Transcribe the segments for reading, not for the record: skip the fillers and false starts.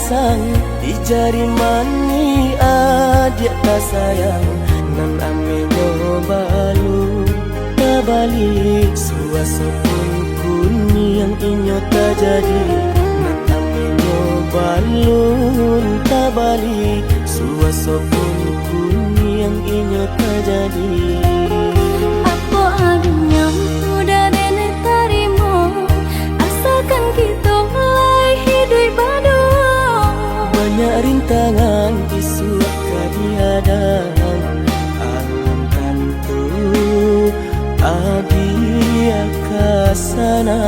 sang di jari mani adik tak sayang nan ame nyobalu tabali suasa pun kuni yang inyo tak jadi nan ame nyobalu tabali suasa pun kuni yang inyo tak jadi. Apa adanya udah nenek tarimo asalkan kita mulai hidup baru. Banyak rintangan isu kadiadaan alam tentu adia kasana.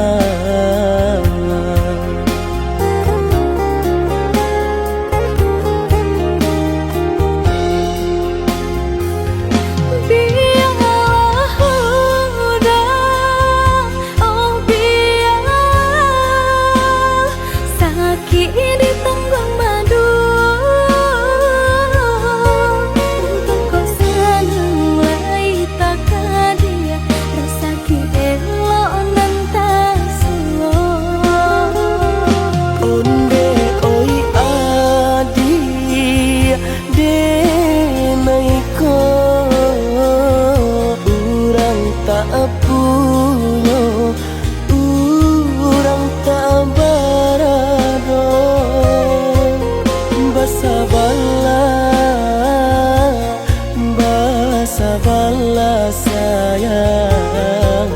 Sabarlah sayang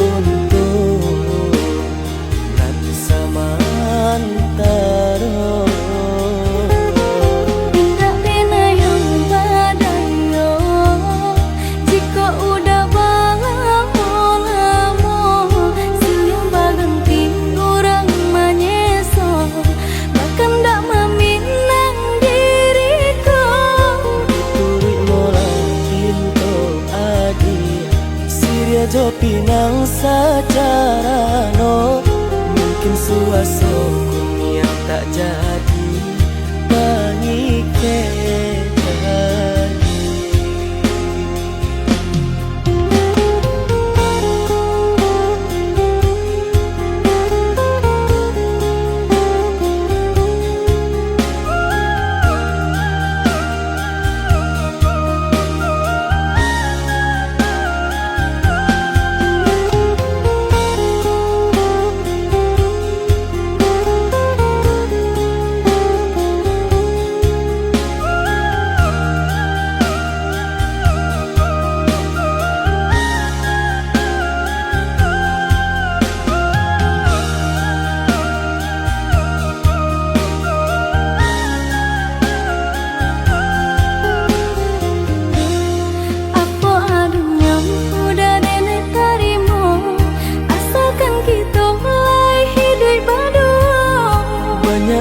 untuk nanti samantara. Tidak pernah yang badayo jika udah lama siang berganti orang menyeso bahkan tak meminang diriku. Turi mola pinto adi Siria jo pinang secara no mungkin suaso kun yang tak jadi mengikat.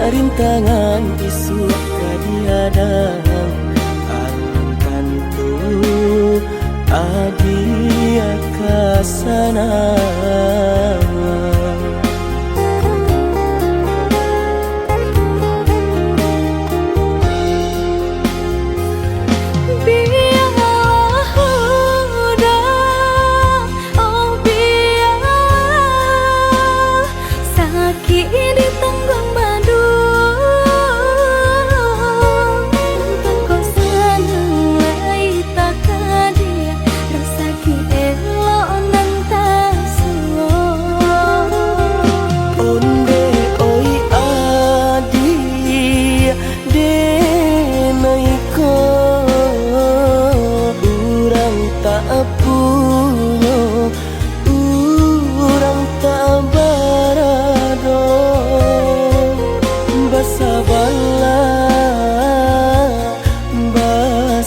Rintangan isu kadiadaan alam tentu adia kasana.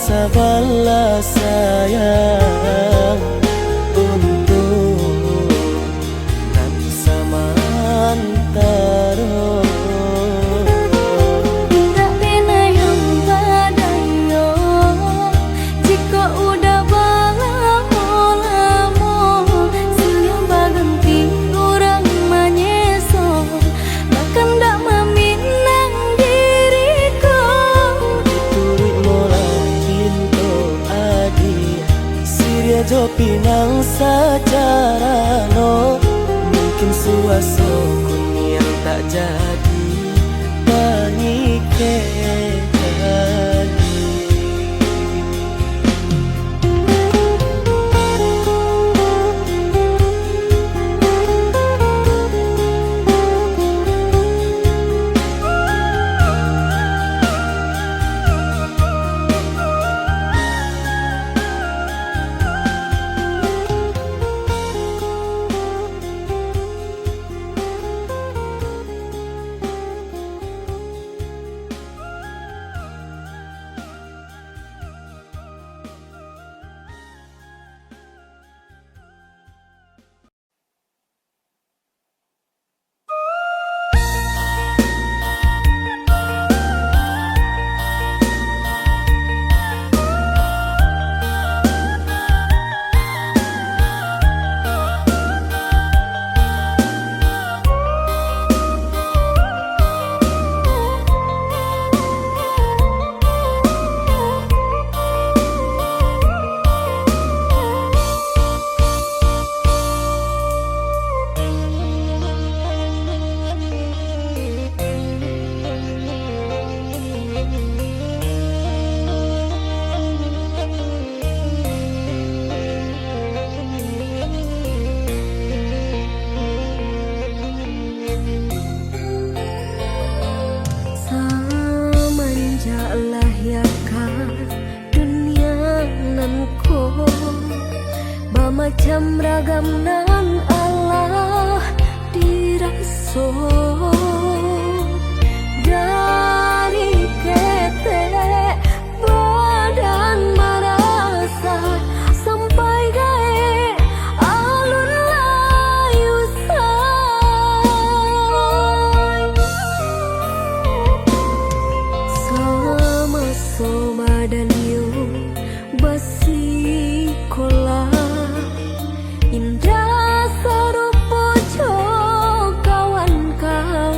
Sabarlah sayang untuk nanti samantara. Tidak pernah yang badayo jika udah lama siang berganti orang menyeso bahkan tak meminang diriku. Turi mola pinto adi Siria jo pinang secara no mungkin suaso kun yang tak jadi macam ragam nan Allah diraso dari ketek badan merasa sampai gae alun layu say sama sama dan yuk basi kola indah sarupo kawan-kawan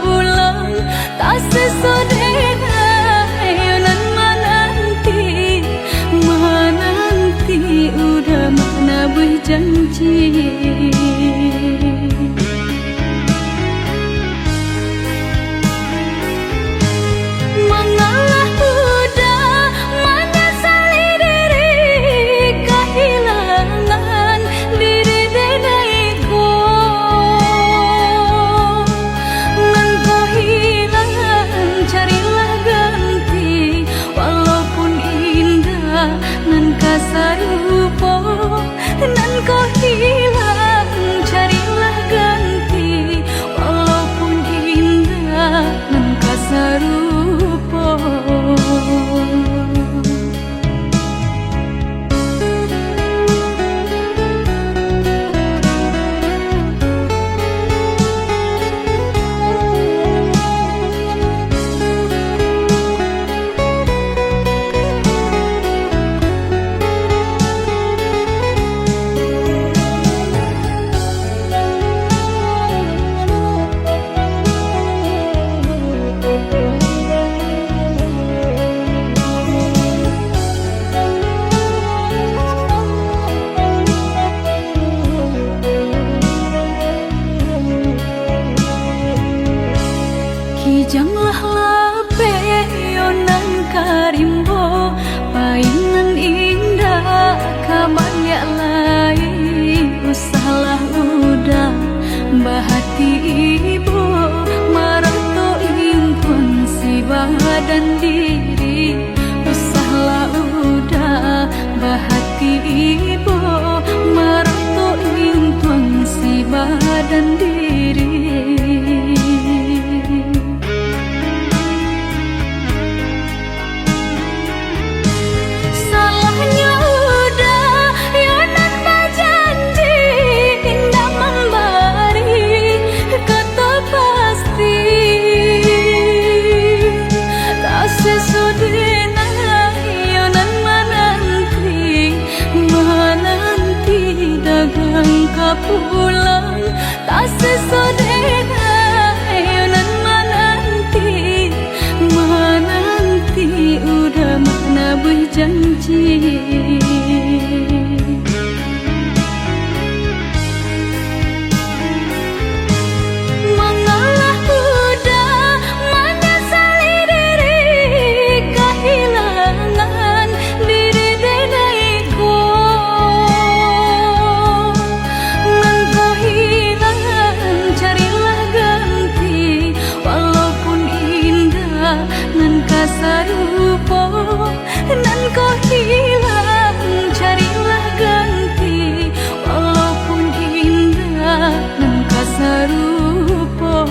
pulang tak sesodena ayonan menanti udah mana berjanji. Mengalah udah menyesali diri kehilangan diri denaiku. Ngan kau hilang carilah ganti walaupun indah nan kasar rupa. Nan kau hilang carilah ganti walaupun indah nan kasar rupa. Kijanglah lape yonan karimbo paingan indah kabanyak lain usahlah udah bahati ibu marato impun si badan diri usahlah udah bahati ibu marato impun si badan diri. Pulang tak sesodena ayonan menanti udah mana berjanji. Mengalah udah menyesali diri kehilangan diri denaiku. Nan kasar rupa nan kau hilang carilah ganti walaupun indah nan kasar rupa.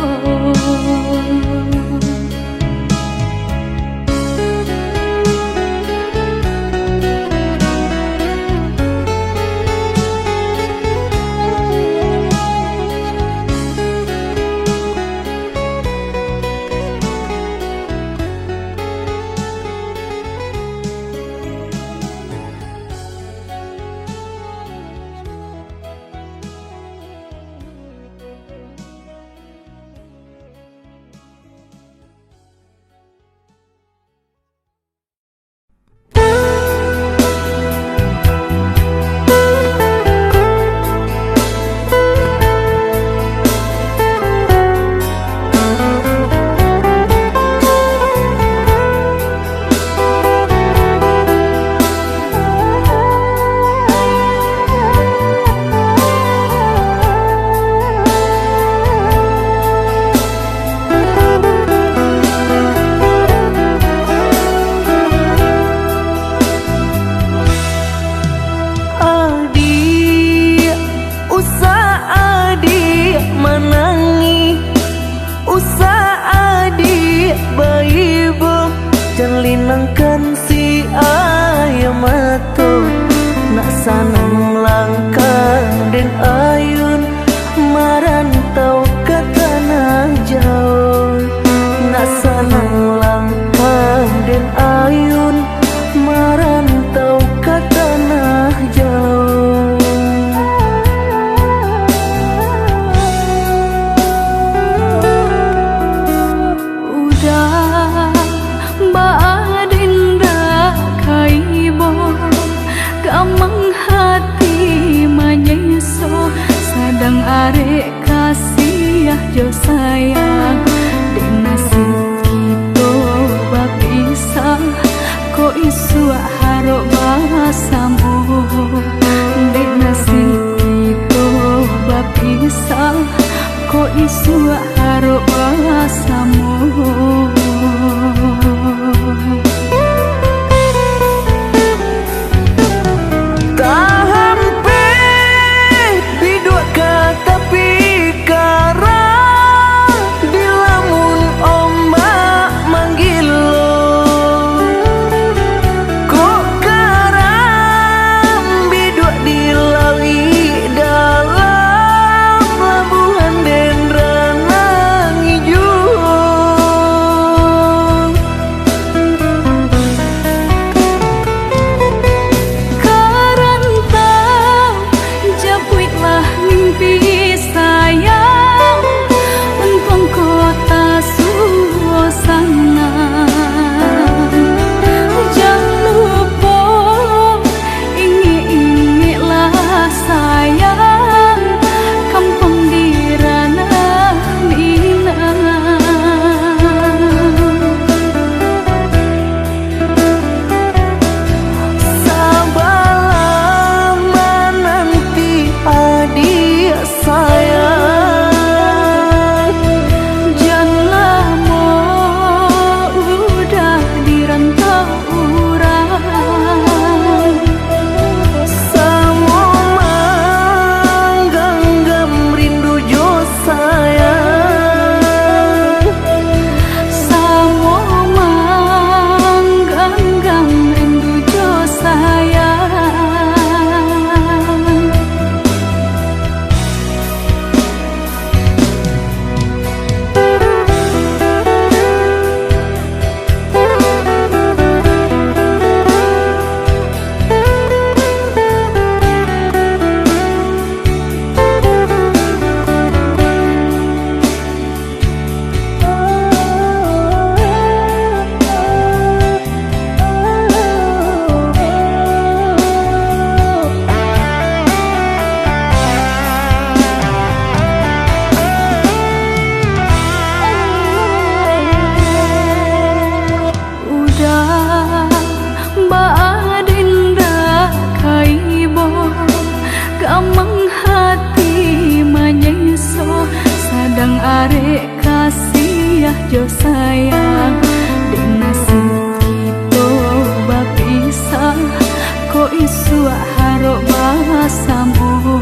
jo sayang dek nasib kita bapisah kok isu harok basamu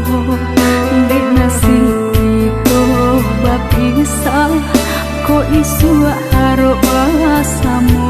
dek nasib kita bapisah kok isu harok basamu.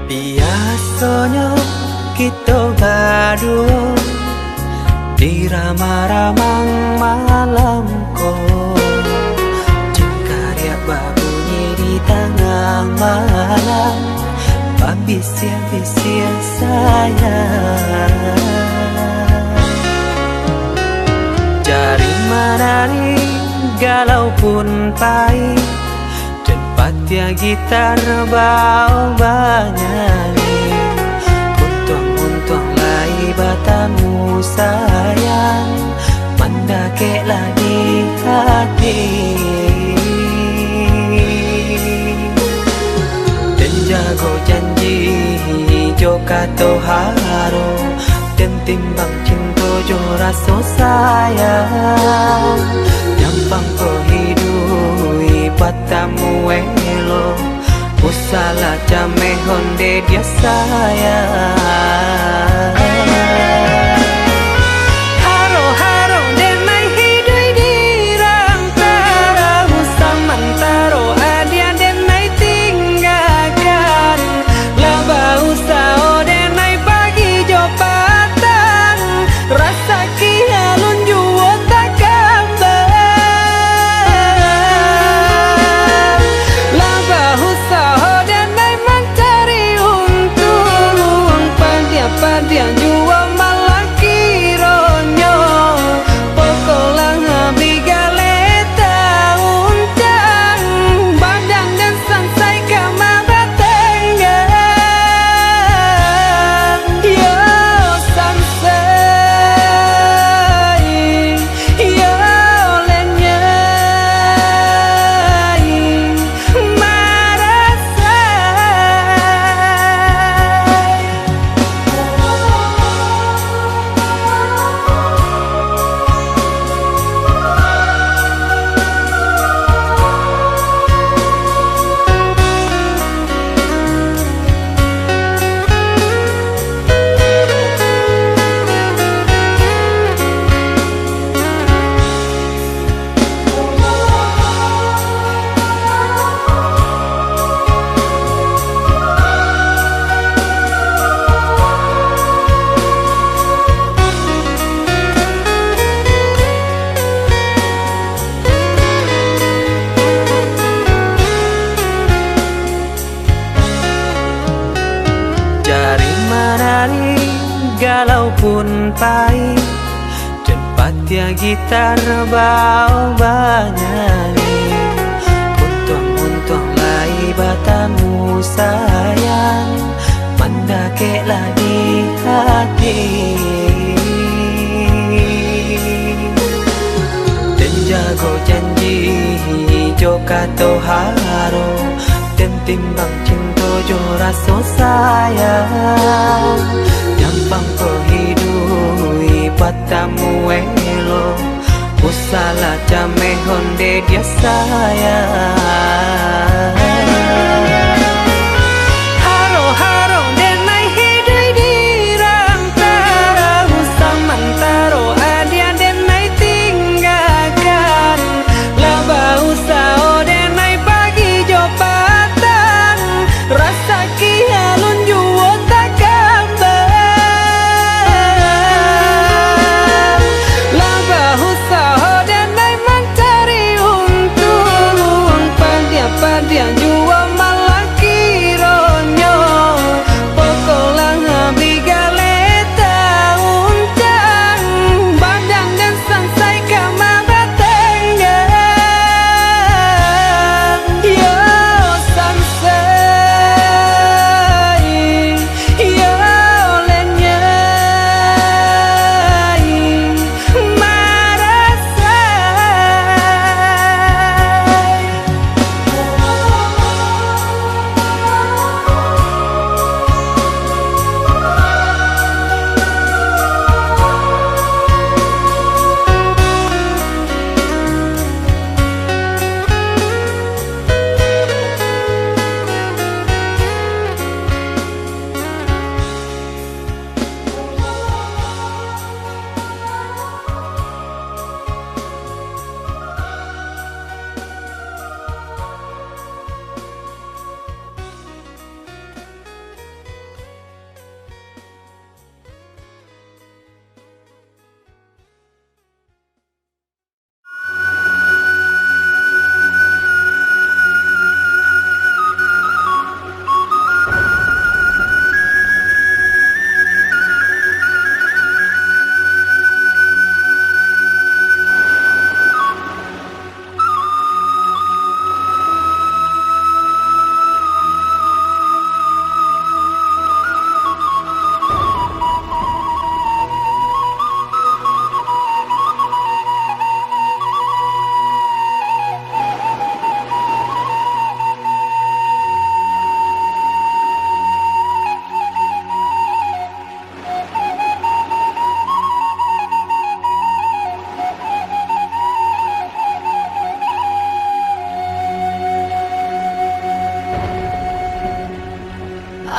Biasanya kita berdua di ramah-ramah malam kau jengkarya babunyi di tengah malam babisia-bisia sayang jari menari galau pun pahit dan patia gitar bau bernyanyi untung lai batamu sayang mendakeklah di hati dan jago janji jo kato haro dan timbang cinta jo rasa sayang nyampang ko hidui batamu elo usala jame honde dia sayang haro haro den mai hidui di rantara samantaro adia den mai tinggalkan laba usao den mai pagi jo patang rasa kialun juo tak kabar laba usao den mai mencari untung menari, galau pun pahit, cepat ya gitar bau bernyanyi. Untung lai batamu sayang, mendakeklah di hati. Dan jago janji jo kato haro, dan timbang cinta jo rasa sayang. Gampang ko hidui batamu elo, usala jame honde dia sayang. Haro haro denai hidui di rantara, samantaro adia denai tinggalkan. Laba usao denai bagi jobatan, rasa kialun juo tak gambar. Laba usao denai mencari untung, pandia juo malah kironyo. Pokolang bigaleta uncang, badang dan sansai kamara tenggang. Yo sansai, yo lenyai, marasai.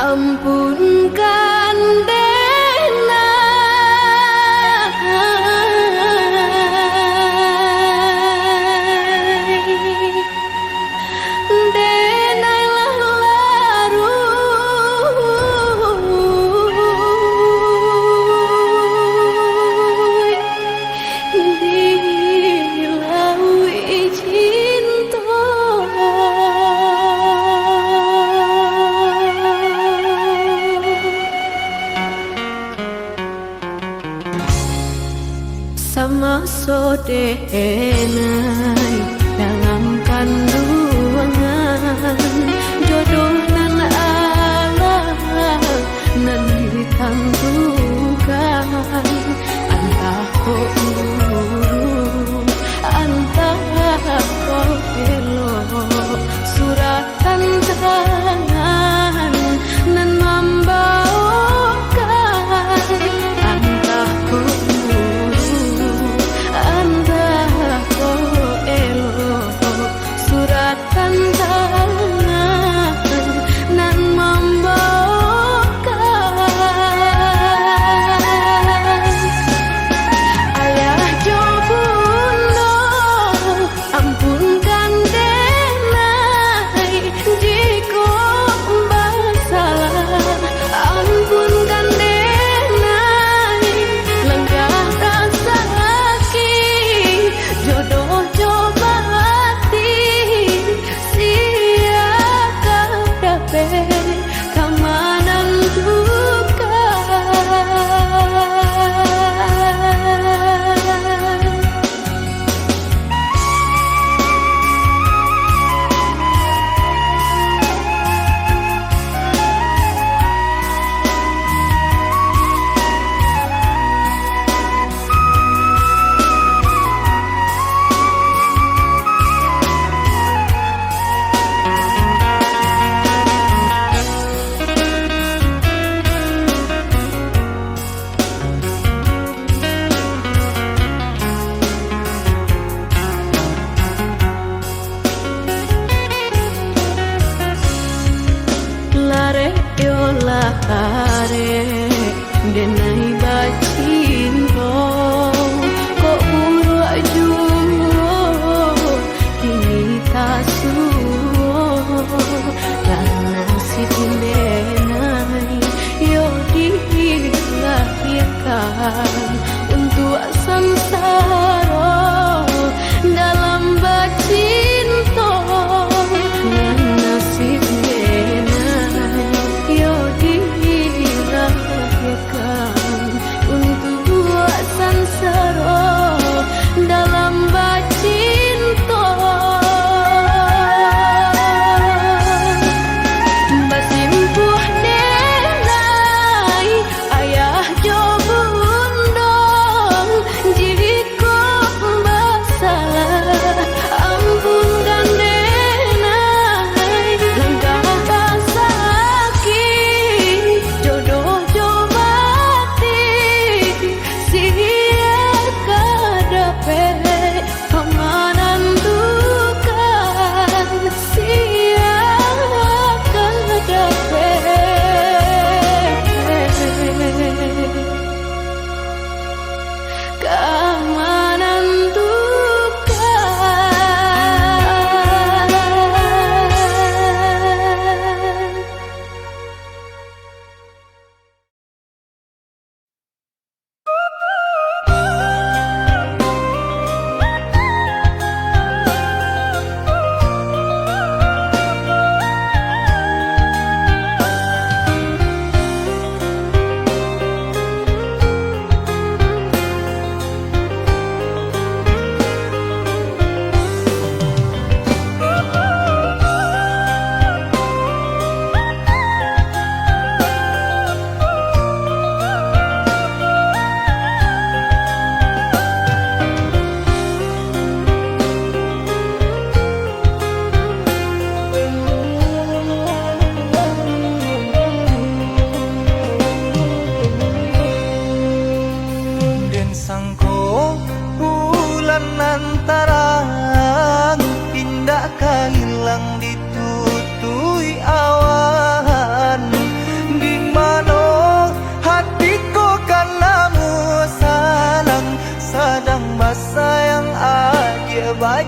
Ampunkan denai larui dilaui cinta. Sama sodenai dalam kandungan, jodoh nan Allah nan ditentukan. Antah ko uru, antah ko elok, suratan tangan nan membawakan. Antah ko uru, antah ko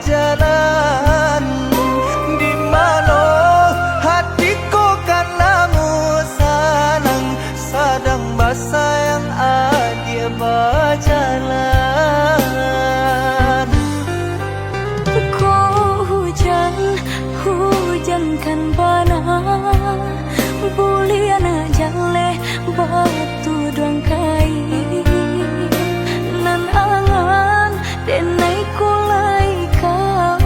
jalan di mana hatiku kan lamu salang sadang basayang adia berjalan. Kau hujan, hujan kan bana buliana jale batu doang kai nan angan denai kulai kau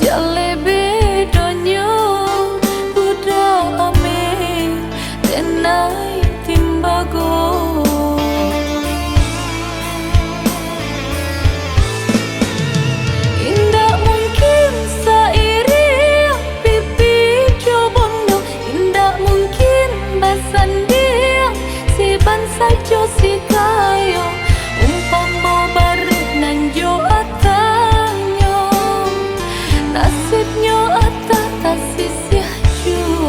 jale bedonyo budak ame tenai timbago. Indah mungkin sairi pipi jobondo, indah mungkin basan dia si bansa jo si kayo umpama bareng nang jo atanyo nasibnyo atata sisih jo.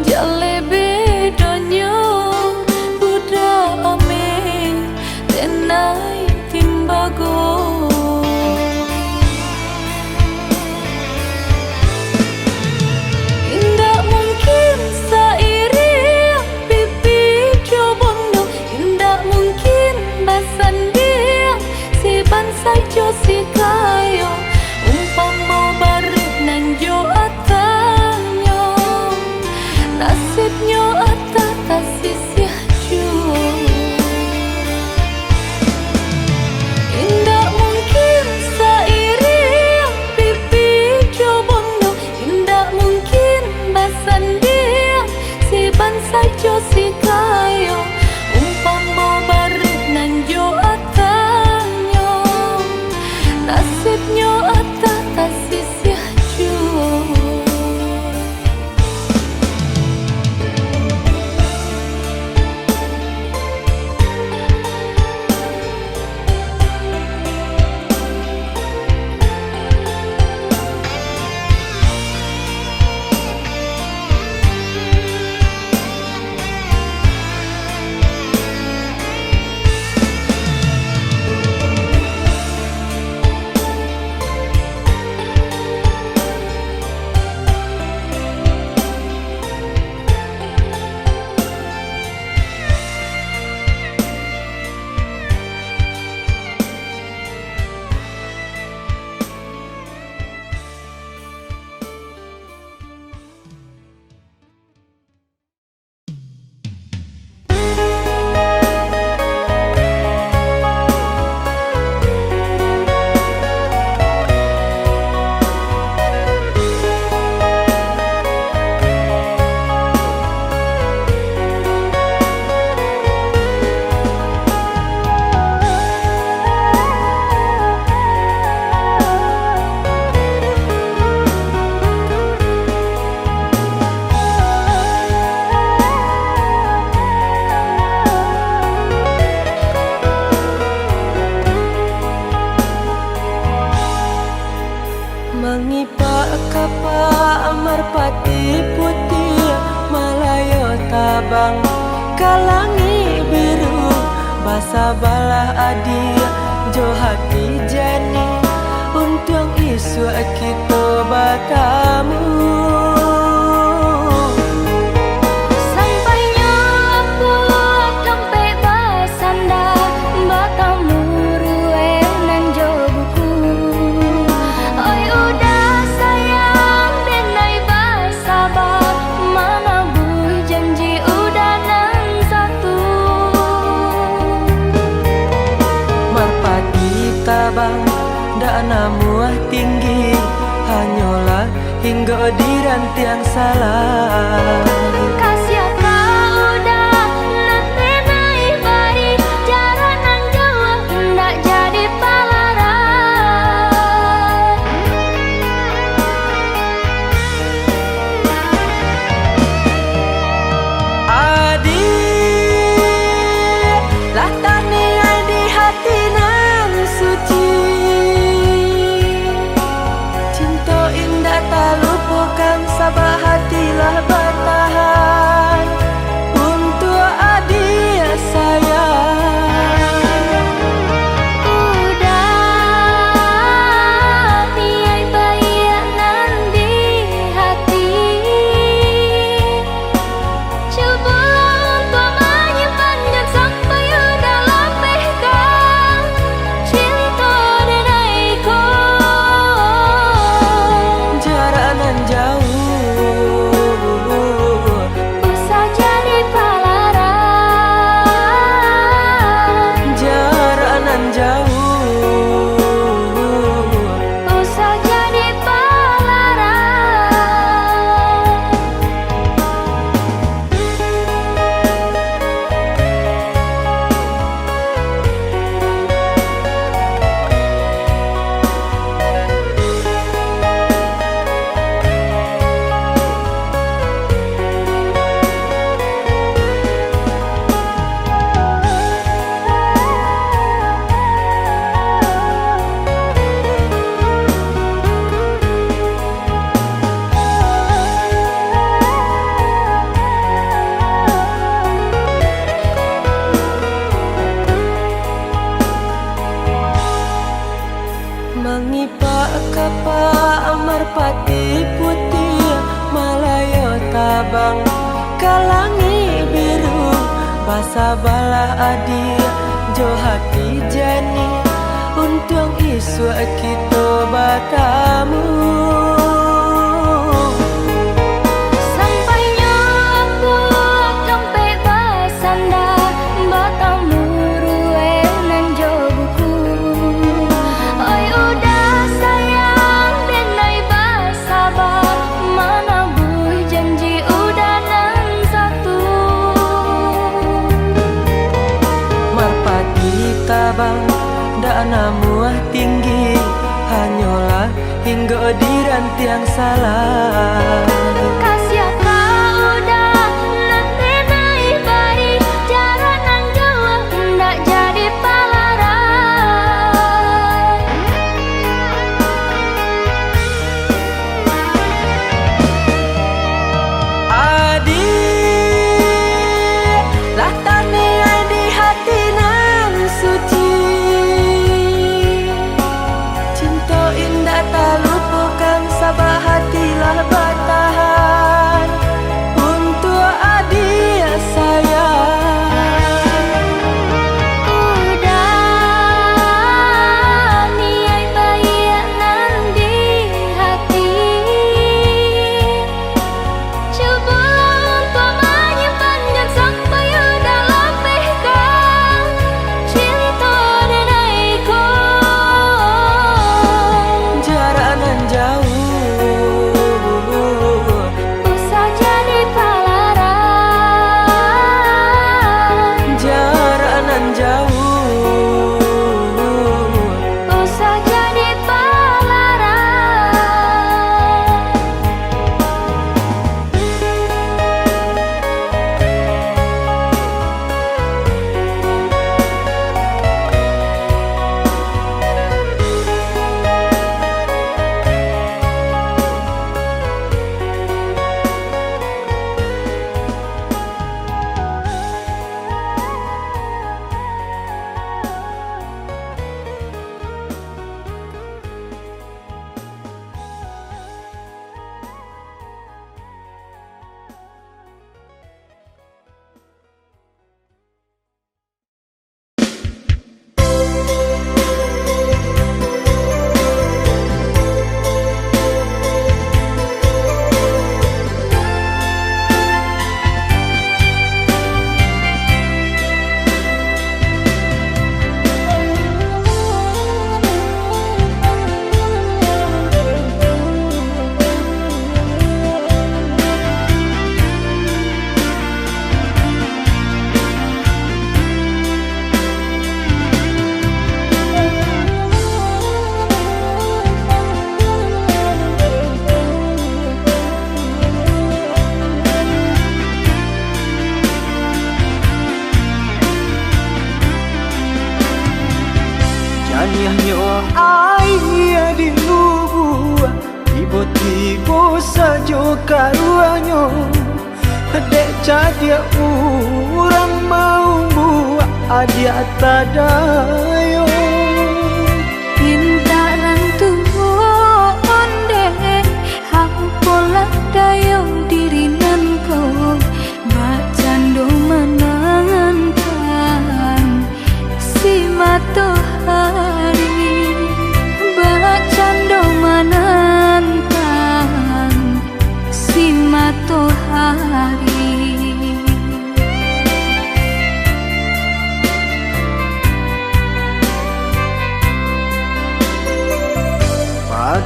Jale bedonyo budak ame tenai timbago. Indah mungkin sairi pipi jobondo, indah mungkin basan dia si bansa jo si kayo umpama bareng nang jo atanyo nasibnyo atata sisih jo. Indah mungkin sairi pipi jobondo, indah mungkin basan dia si bansa jo si kayo umpama bareng nang jo atanyo nasibnyo atata sisih jo. Mengipak kapa merpati putih Malayo tabang kalangi biru basa balah adi jo hati jani untung isu kita batamu. Namuah tinggi hanyalah hingga di rantiang salah. Kasih kau udah nanti naik bari jalan nang jauh ndak jadi palaran. merpati putih Malayo tabang kalangi biru Basa bala adi jo hati jani Untung isu kita bertemu Sampainya aku sampai basanda Bertemu ruwe nan jo buku Oi udah sayang denai basabar Mana buih janji udah nan satu Merpati tabang dak namuah tinggi Hanyalah hingga di rantiang salah Kasih kau udah nanti naik bari Jarak nang jauh hendak jadi palaran Adik lah tani di hati nan suci Cinta indah tak lupakan sabah hatilah bertahan Untuk adik sayang Udah niai baik nan di hati Cobalah untuk menyimpannya sampai udah lepihkan Cinta denaiku jarak nan jauh Usah jadi palaran Jarak nan jauh Usah jadi palaran Janiahnya ayah di lubuh Tiba-tiba saja karuannya Dek cadia orang mau buat adia tadayo Pintaran tuh onde Hampolah dayong diri nanko Bacando menangan Si matahari Bacando menangan Si matahari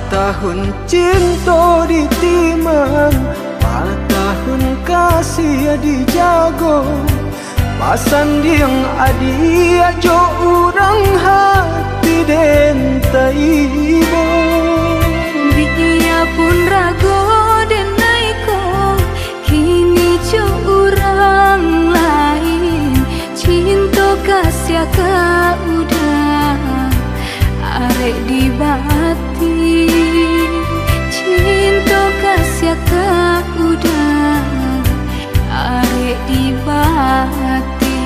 Tahun cinta ditimang tahun kasih dijago Pasan diang adi ajo urang hati den taibo Dia pun rago denaiko Kini jo urang lain Cinta kasih ka udah Arek di bati Cinta kasih ka udah Arek di bati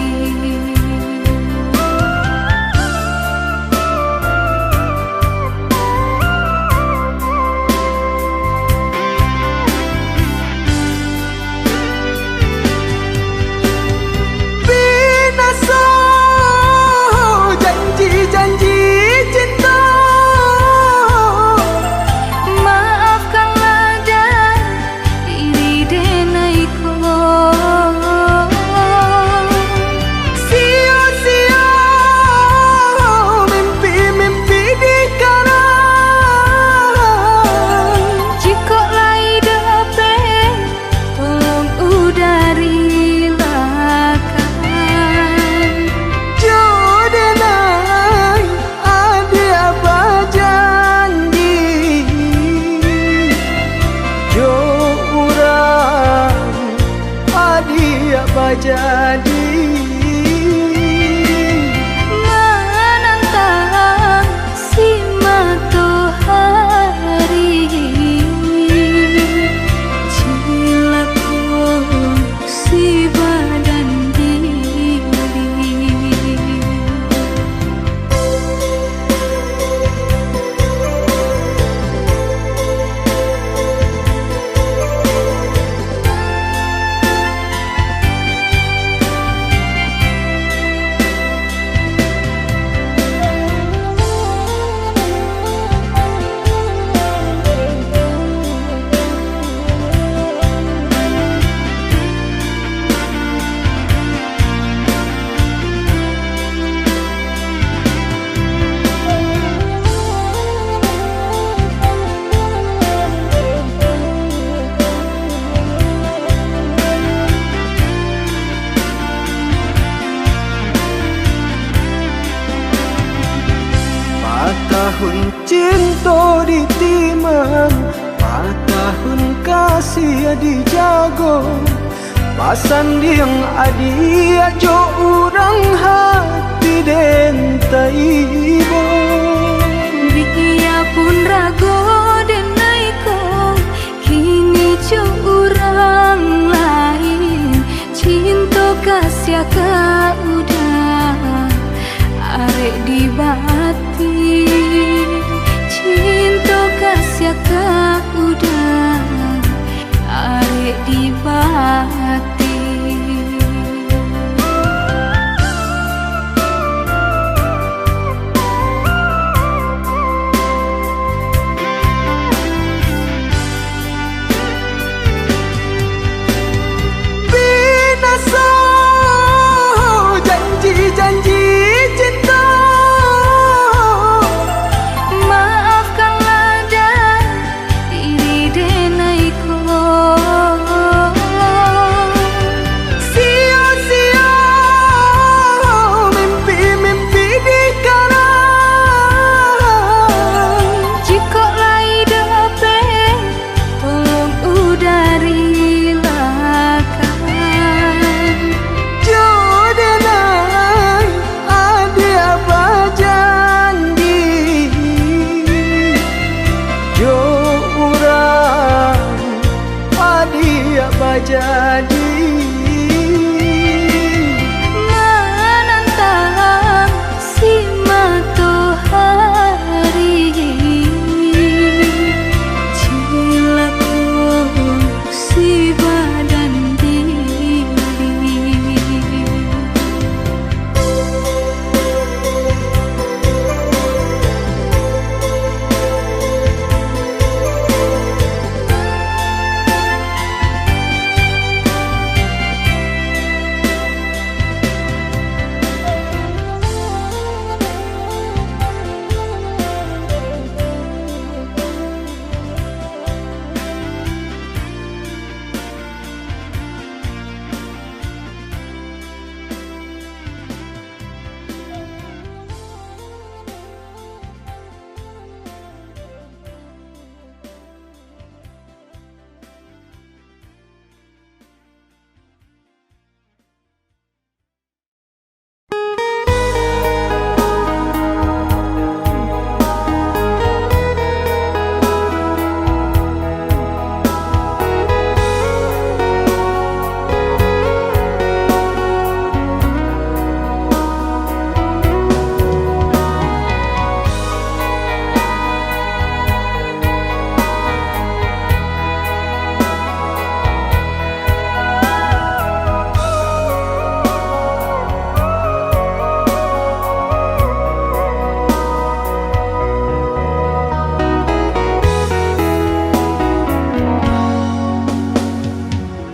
jadi. Menantang si matahari, cilaku si badan diri. Tahun cinta ditimang, tahun kasih dijago, pasan yang adi ajo urang hati dentai ibo. Dia pun rago denai ko, kini co urang lain. Cinta kasih ka udah arek di bati, cinta kasih ka udah arek di bati. Binasa janji-janji cinta, Maafkanlah dan diri denai ko. sia-sia mimpi-mimpi dikarang. Jika lai dape, tolong udari lakan. Jodoh adi apa janji, jo urang adi apa jadi. Menantang si matahari, cilaku si badan diri.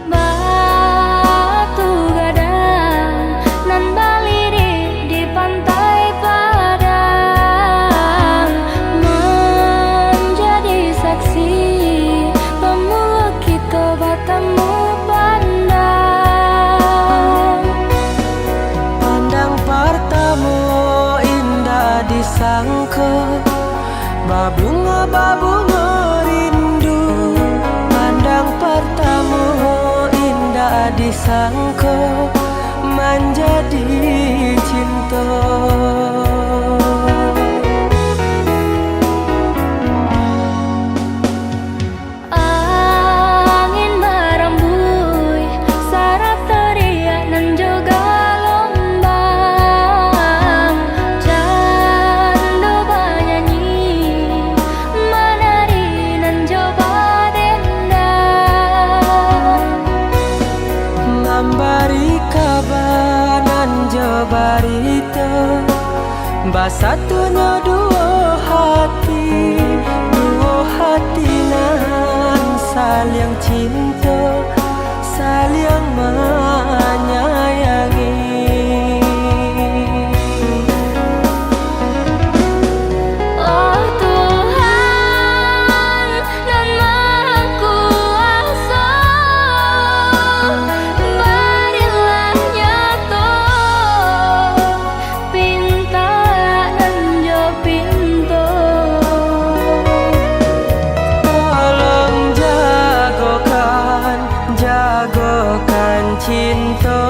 Batu gadang nan balirik di pantai Padang, menjadi saksi pemula kita bertemu pandang. Pandang pertama indah disangka, babunga-babunga rindu. Pandang pertama indah disangka, nan jadi cinta. Angin merembui sarap teriak nan juga lombang, candu bernyanyi menari nan coba dendang, memberi kabar nan jobarito basatunya dua hati nan saling cinta, saling menyayangi. oh Tuhan nan Maha Kuasa, berilah nyata pinta nan jo pintu. Tolong jagokan cinta,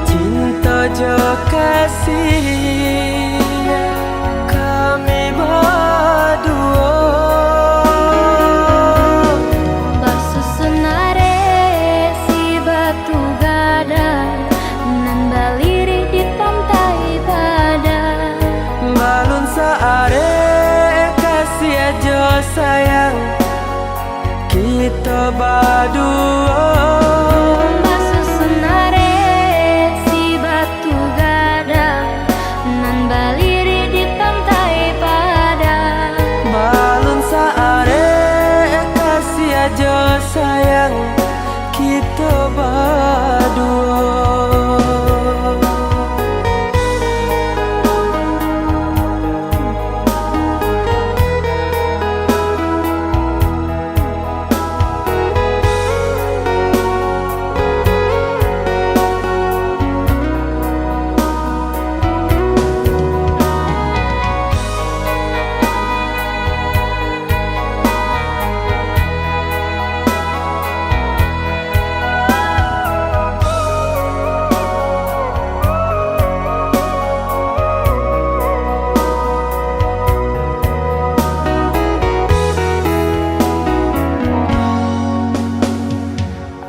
cinta jo kasih kami berdua. Basusunare si batu gadang nan baliri di pantai padang, Balun saare kasih aja sayang kita berdua. basusunare si batu gadang nan baliri di pantai padang, Balun saare kasih aja sayang kita berdua.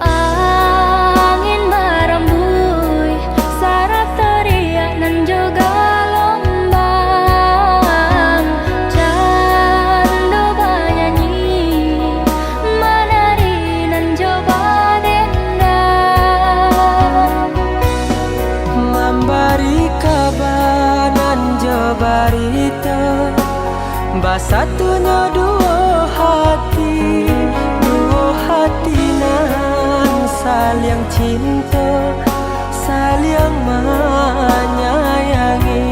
angin merembui sarap teriak nan juga lombang, candu bernyanyi menari nan coba dendang, Memberi kabar nan jobarito basatunya dua hati nan saling cinta, saling menyayangi.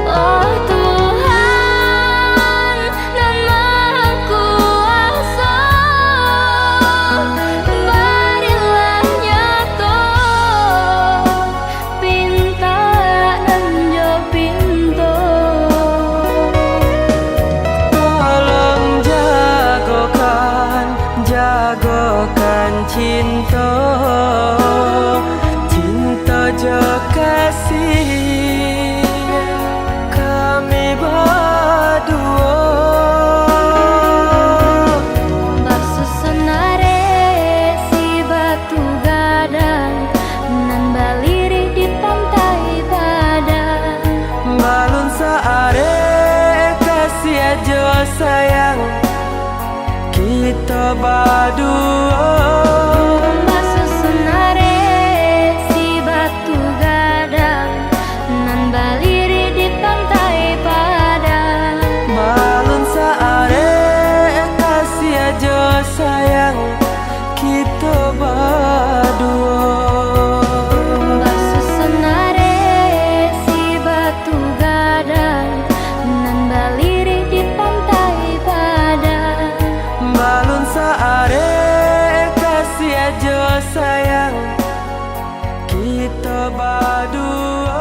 oh Tuhan nan Maha Kuasa, berilah nyata pinta nan jo pintu. Tolong jagokan cinta, cinta jo kasih kami berdua. Basusunare si batu gadang nan baliri di pantai padang, Balun saare kasih aja sayang kita berdua. basusunare si batu gadang nan baliri di pantai padang, Balun saare kasih aja sayang kita berdua. basusunare si batu gadang nan baliri di pantai padang, Balun saare kasih aja sayang kita berdua.